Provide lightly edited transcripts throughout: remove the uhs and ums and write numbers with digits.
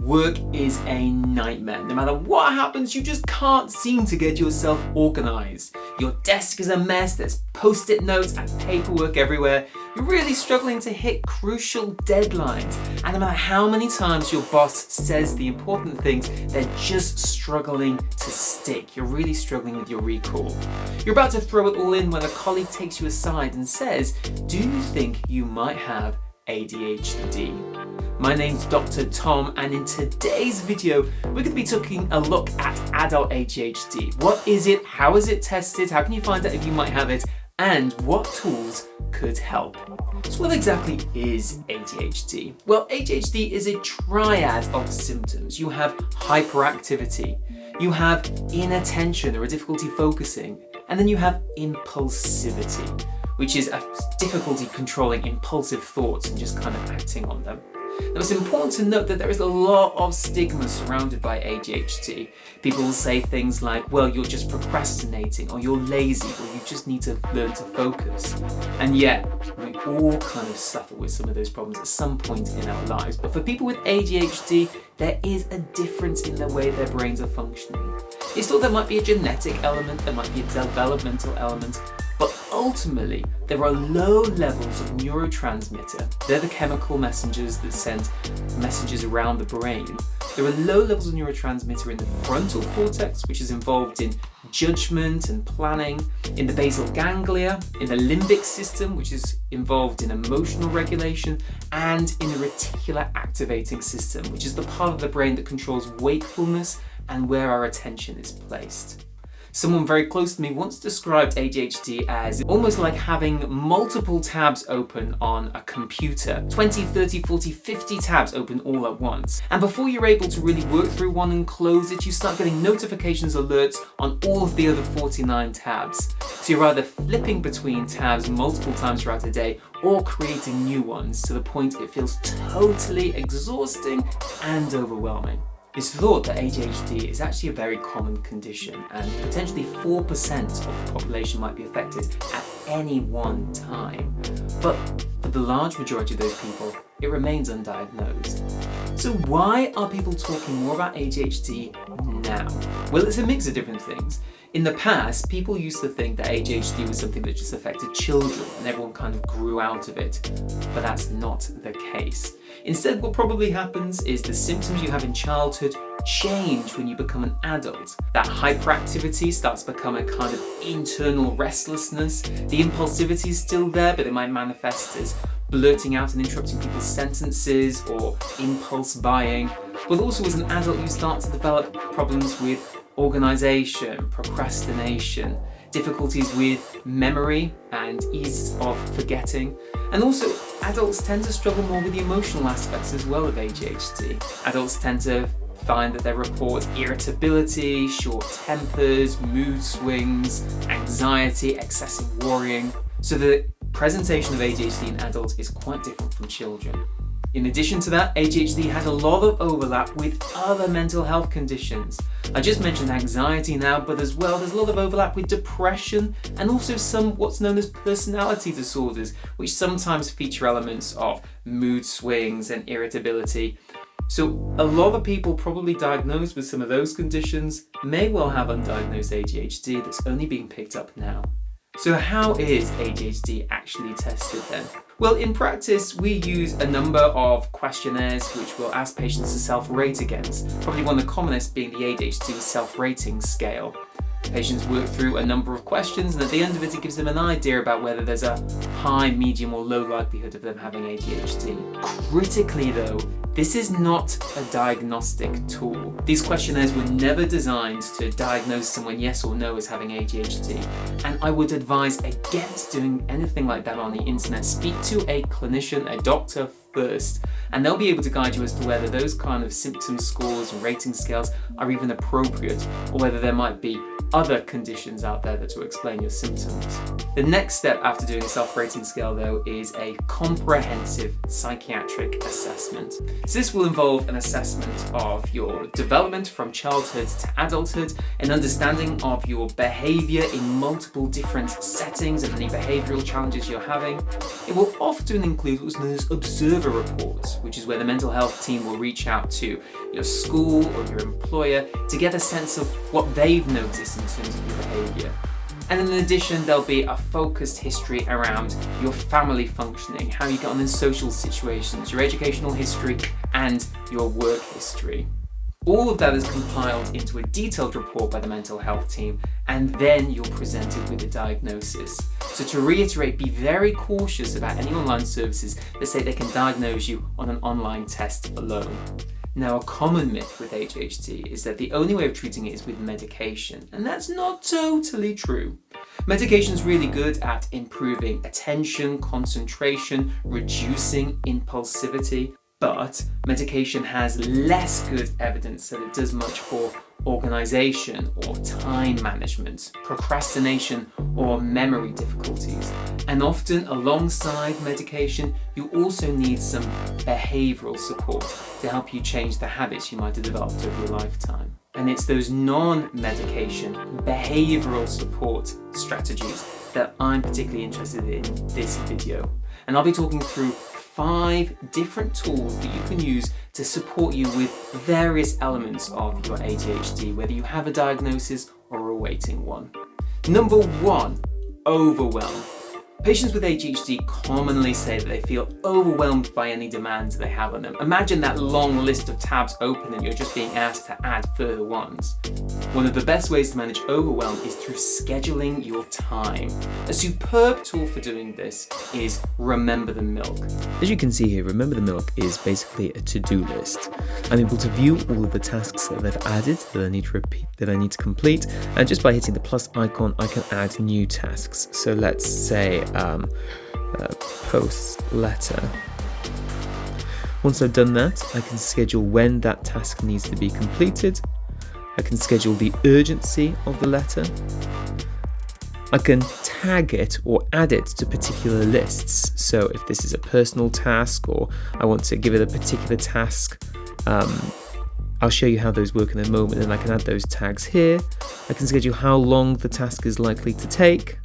Work is a nightmare. No matter what happens, you just can't seem to get yourself organized. Your desk is a mess, there's post-it notes and paperwork everywhere. You're really struggling to hit crucial deadlines. And no matter how many times your boss says the important things, they're just struggling to stick. You're really struggling with your recall. You're about to throw it all in when a colleague takes you aside and says, "Do you think you might have ADHD?" My name's Dr. Tom, and in today's video, we're going to be taking a look at adult ADHD. What is it? How is it tested? How can you find out if you might have it? And what tools could help? So what exactly is ADHD? Well, ADHD is a triad of symptoms. You have hyperactivity, you have inattention or a difficulty focusing, and then you have impulsivity, which is a difficulty controlling impulsive thoughts and just kind of acting on them. Now, it's important to note that there is a lot of stigma surrounded by ADHD. People will say things like, well, you're just procrastinating, or you're lazy, or you just need to learn to focus. And yet, we all kind of suffer with some of those problems at some point in our lives. But for people with ADHD, there is a difference in the way their brains are functioning. It's thought there might be a genetic element, there might be a developmental element, but ultimately, there are low levels of neurotransmitter. They're the chemical messengers that send messages around the brain. There are low levels of neurotransmitter in the frontal cortex, which is involved in judgment and planning, in the basal ganglia, in the limbic system, which is involved in emotional regulation, and in the reticular activating system, which is the part of the brain that controls wakefulness and where our attention is placed. Someone very close to me once described ADHD as almost like having multiple tabs open on a computer. 20, 30, 40, 50 tabs open all at once. And before you're able to really work through one and close it, you start getting notifications, alerts on all of the other 49 tabs. So you're either flipping between tabs multiple times throughout the day or creating new ones to the point it feels totally exhausting and overwhelming. It's thought that ADHD is actually a very common condition, and potentially 4% of the population might be affected at any one time. But for the large majority of those people, it remains undiagnosed. So why are people talking more about ADHD now? Well, it's a mix of different things. In the past, people used to think that ADHD was something that just affected children and everyone kind of grew out of it, but that's not the case. Instead, what probably happens is the symptoms you have in childhood change when you become an adult. That hyperactivity starts to become a kind of internal restlessness. The impulsivity is still there, but it might manifest as blurting out and interrupting people's sentences or impulse buying. But also as an adult, you start to develop problems with organization, procrastination, difficulties with memory and ease of forgetting. And also, adults tend to struggle more with the emotional aspects as well of ADHD. Adults tend to find that they report irritability, short tempers, mood swings, anxiety, excessive worrying. So the presentation of ADHD in adults is quite different from children. In addition to that, ADHD has a lot of overlap with other mental health conditions. I just mentioned anxiety now, but as well, there's a lot of overlap with depression and also some what's known as personality disorders, which sometimes feature elements of mood swings and irritability. So a lot of people probably diagnosed with some of those conditions may well have undiagnosed ADHD that's only being picked up now. So how is ADHD actually tested then? Well, in practice, we use a number of questionnaires which we'll ask patients to self-rate against, probably one of the commonest being the ADHD self-rating scale. Patients work through a number of questions, and at the end of it, it gives them an idea about whether there's a high, medium, or low likelihood of them having ADHD. Critically though, this is not a diagnostic tool. These questionnaires were never designed to diagnose someone yes or no as having ADHD, and I would advise against doing anything like that on the internet. Speak to a clinician, a doctor first, and they'll be able to guide you as to whether those kind of symptom scores and rating scales are even appropriate, or whether there might be other conditions out there that will explain your symptoms. The next step after doing a self-rating scale though is a comprehensive psychiatric assessment. So this will involve an assessment of your development from childhood to adulthood, an understanding of your behaviour in multiple different settings and any behavioural challenges you're having. It will often include what's known as observed observer report, which is where the mental health team will reach out to your school or your employer to get a sense of what they've noticed in terms of your behaviour. And in addition, there'll be a focused history around your family functioning, how you get on in social situations, your educational history, and your work history. All of that is compiled into a detailed report by the mental health team, and then you're presented with a diagnosis. So to reiterate, be very cautious about any online services that say they can diagnose you on an online test alone. Now, a common myth with ADHD is that the only way of treating it is with medication, and that's not totally true. Medication is really good at improving attention, concentration, reducing impulsivity, but medication has less good evidence that it does much for organisation or time management, procrastination or memory difficulties. And often alongside medication, you also need some behavioural support to help you change the habits you might have developed over your lifetime. And it's those non-medication behavioural support strategies that I'm particularly interested in this video. And I'll be talking through 5 different tools that you can use to support you with various elements of your ADHD, whether you have a diagnosis or are awaiting one. Number 1, overwhelm. Patients with ADHD commonly say that they feel overwhelmed by any demands they have on them. Imagine that long list of tabs open and you're just being asked to add further ones. One of the best ways to manage overwhelm is through scheduling your time. A superb tool for doing this is Remember the Milk. As you can see here, Remember the Milk is basically a to-do list. I'm able to view all of the tasks that I've added that I need to repeat, that I need to complete, and just by hitting the plus icon, I can add new tasks. So let's say post letter. Once I've done that, I can schedule when that task needs to be completed. I can schedule the urgency of the letter. I can tag it or add it to particular lists. So if this is a personal task or I want to give it a particular task, I'll show you how those work in a moment, and I can add those tags here. I can schedule how long the task is likely to take.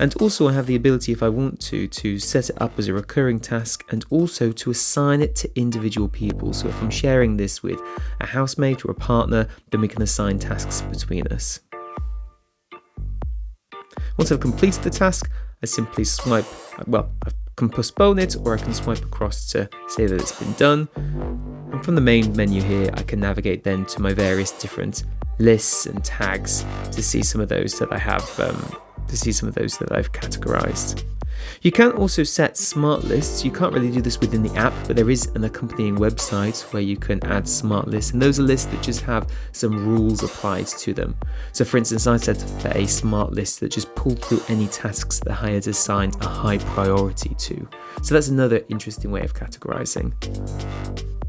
And also I have the ability, if I want to set it up as a recurring task and also to assign it to individual people. So if I'm sharing this with a housemate or a partner, then we can assign tasks between us. Once I've completed the task, I simply swipe, I can postpone it or I can swipe across to say that it's been done. And from the main menu here, I can navigate then to my various different lists and tags to see some of those that I have I've categorized. You can also set smart lists. You can't really do this within the app, but there is an accompanying website where you can add smart lists, and those are lists that just have some rules applied to them. So for instance, I set up a smart list that just pulled through any tasks that I had assigned a high priority to. So that's another interesting way of categorizing.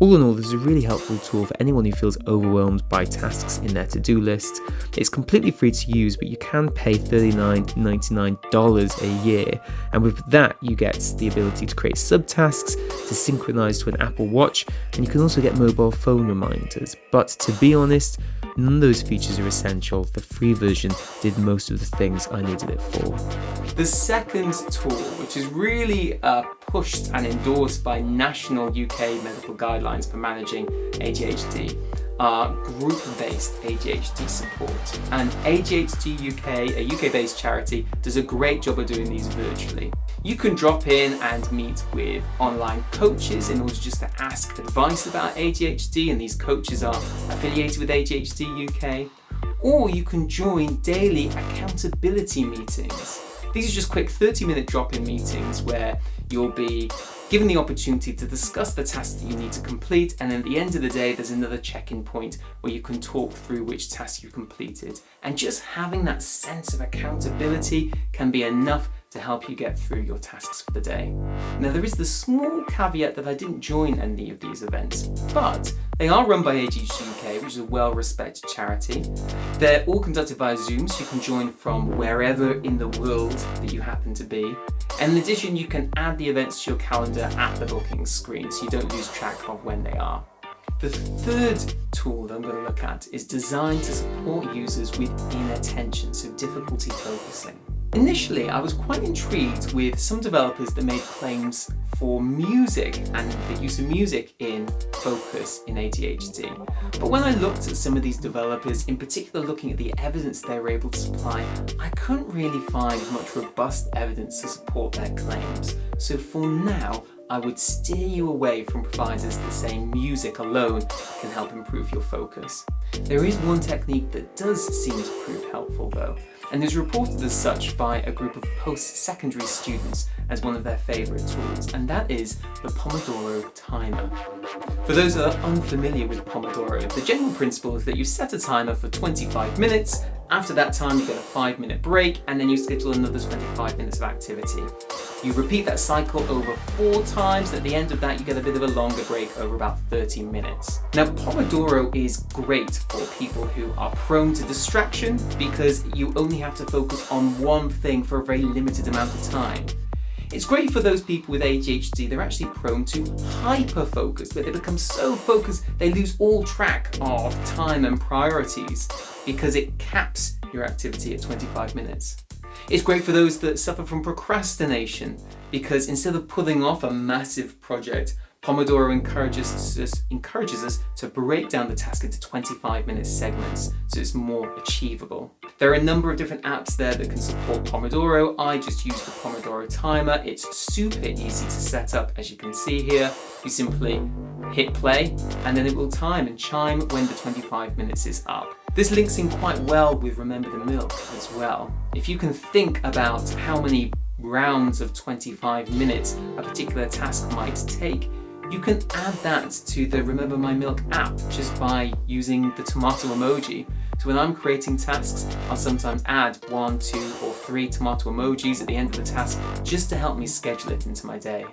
All in all, this is a really helpful tool for anyone who feels overwhelmed by tasks in their to-do list. It's completely free to use, but you can pay $39.99 a year. And with that, you get the ability to create subtasks, to synchronize to an Apple Watch, and you can also get mobile phone reminders. But to be honest, none of those features are essential. The free version did most of the things I needed it for. The second tool, which is really pushed and endorsed by national UK medical guidelines for managing ADHD, are group-based ADHD support. And ADHD UK, a UK-based charity, does a great job of doing these virtually. You can drop in and meet with online coaches in order just to ask advice about ADHD, and these coaches are affiliated with ADHD UK. Or you can join daily accountability meetings. These are just quick 30-minute drop-in meetings where you'll be given the opportunity to discuss the tasks that you need to complete, and at the end of the day there's another check-in point where you can talk through which tasks you completed. And just having that sense of accountability can be enough to help you get through your tasks for the day. Now there is the small caveat that I didn't join any of these events, but they are run by ADHD UK, which is a well-respected charity. They're all conducted via Zoom, so you can join from wherever in the world that you happen to be. And in addition, you can add the events to your calendar at the booking screen, so you don't lose track of when they are. The third tool that I'm going to look at is designed to support users with inattention, so difficulty focusing. Initially, I was quite intrigued with some developers that made claims for music and the use of music in focus in ADHD. But when I looked at some of these developers, in particular looking at the evidence they were able to supply, I couldn't really find much robust evidence to support their claims. So for now, I would steer you away from providers that say music alone can help improve your focus. There is one technique that does seem to prove helpful though, and is reported as such by a group of post-secondary students as one of their favourite tools, and that is the Pomodoro timer. For those that are unfamiliar with Pomodoro, the general principle is that you set a timer for 25 minutes, after that time you get a 5-minute break, and then you schedule another 25 minutes of activity. You repeat that cycle over 4 times, and at the end of that you get a bit of a longer break over about 30 minutes. Now Pomodoro is great for people who are prone to distraction because you only have to focus on one thing for a very limited amount of time. It's great for those people with ADHD, they're actually prone to hyper-focus, but they become so focused they lose all track of time and priorities because it caps your activity at 25 minutes. It's great for those that suffer from procrastination because instead of putting off a massive project, Pomodoro encourages us to break down the task into 25-minute segments so it's more achievable. There are a number of different apps there that can support Pomodoro. I just use the Pomodoro timer. It's super easy to set up, as you can see here. You simply hit play and then it will time and chime when the 25 minutes is up. This links in quite well with Remember the Milk as well. If you can think about how many rounds of 25 minutes a particular task might take, you can add that to the Remember My Milk app just by using the tomato emoji. So when I'm creating tasks, I'll sometimes add 1, 2, or 3 tomato emojis at the end of the task just to help me schedule it into my day.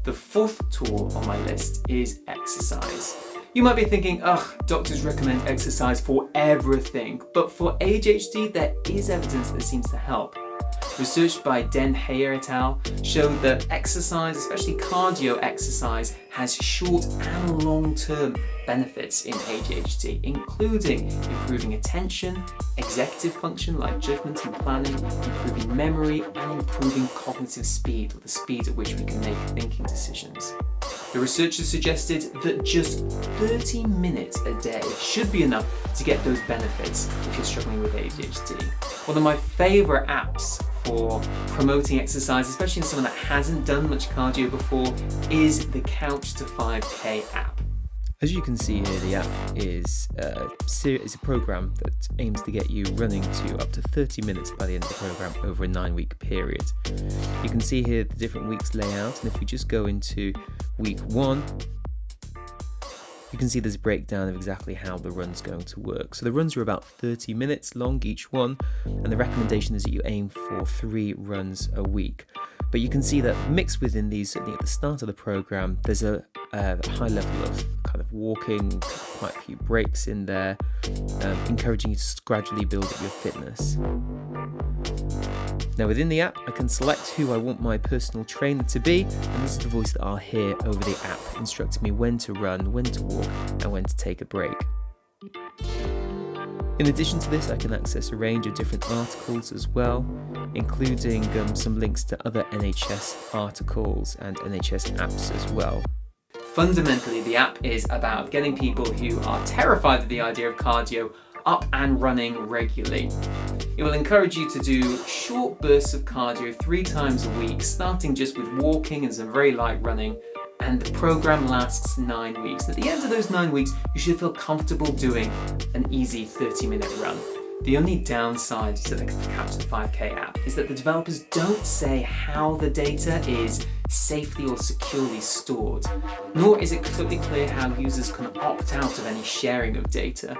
The 4th tool on my list is exercise. You might be thinking, doctors recommend exercise for everything, but for ADHD there is evidence that seems to help. Research by Den Heyer et al. Showed that exercise, especially cardio exercise, has short and long-term benefits in ADHD, including improving attention, executive function like judgment and planning, improving memory, and improving cognitive speed, or the speed at which we can make thinking decisions. The researchers suggested that just 30 minutes a day should be enough to get those benefits if you're struggling with ADHD. One of my favourite apps for promoting exercise, especially in someone that hasn't done much cardio before, is the Couch to 5K app. As you can see here, the app is a program that aims to get you running to up to 30 minutes by the end of the program over a 9-week period. You can see here the different weeks lay out, and if we just go into week 1, you can see there's a breakdown of exactly how the run's going to work. So the runs are about 30 minutes long each one, and the recommendation is that you aim for 3 runs a week. But you can see that mixed within these, certainly at the start of the program, there's a high level of kind of walking, quite a few breaks in there, encouraging you to gradually build up your fitness. Now within the app, I can select who I want my personal trainer to be, and this is the voice that I'll hear over the app, instructing me when to run, when to walk, and when to take a break. In addition to this, I can access a range of different articles as well, including some links to other NHS articles and NHS apps as well. Fundamentally, the app is about getting people who are terrified of the idea of cardio up and running regularly. It will encourage you to do short bursts of cardio 3 times a week, starting just with walking and some very light running, and the program lasts 9 weeks. At the end of those 9 weeks, you should feel comfortable doing an easy 30-minute run. The only downside to the Couch to 5K app is that the developers don't say how the data is safely or securely stored, nor is it totally clear how users can opt out of any sharing of data.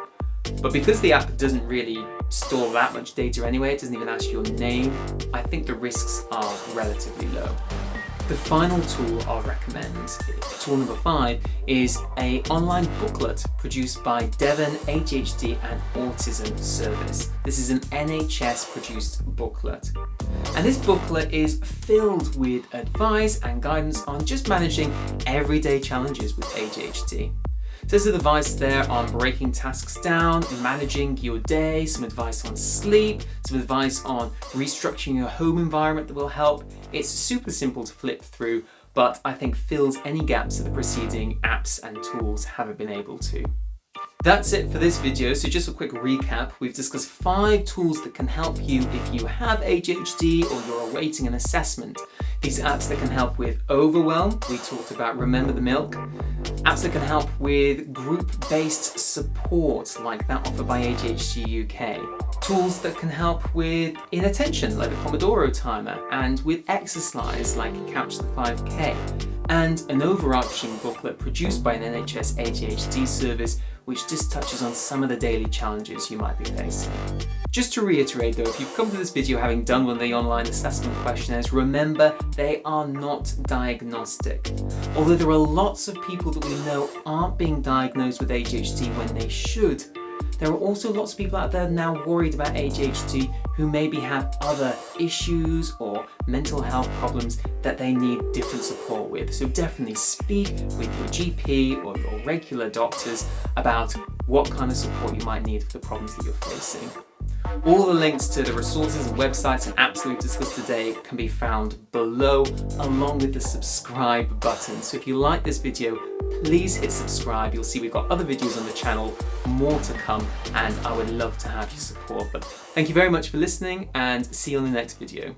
But because the app doesn't really store that much data anyway, it doesn't even ask your name, I think the risks are relatively low. The final tool I'll recommend, tool number 5, is an online booklet produced by Devon ADHD and Autism Service. This is an NHS produced booklet. And this booklet is filled with advice and guidance on just managing everyday challenges with ADHD. So there's advice there on breaking tasks down, managing your day, some advice on sleep, some advice on restructuring your home environment that will help. It's super simple to flip through, but I think fills any gaps that the preceding apps and tools haven't been able to. That's it for this video, so just a quick recap. We've discussed 5 tools that can help you if you have ADHD or you're awaiting an assessment. These apps that can help with Overwhelm, we talked about Remember the Milk. Apps that can help with group-based support, like that offered by ADHD UK. Tools that can help with inattention, like the Pomodoro timer, and with exercise, like Couch to 5K. And an overarching booklet produced by an NHS ADHD service which just touches on some of the daily challenges you might be facing. Just to reiterate though, if you've come to this video having done one of the online assessment questionnaires, remember they are not diagnostic. Although there are lots of people that we know aren't being diagnosed with ADHD when they should, there are also lots of people out there now worried about ADHD who maybe have other issues or mental health problems that they need different support with. So definitely speak with your GP or your regular doctors about what kind of support you might need for the problems that you're facing. All the links to the resources and websites and apps that we've discussed today can be found below, along with the subscribe button. So if you like this video, please hit subscribe. You'll see we've got other videos on the channel, more to come, and I would love to have your support. But thank you very much for listening, and see you on the next video.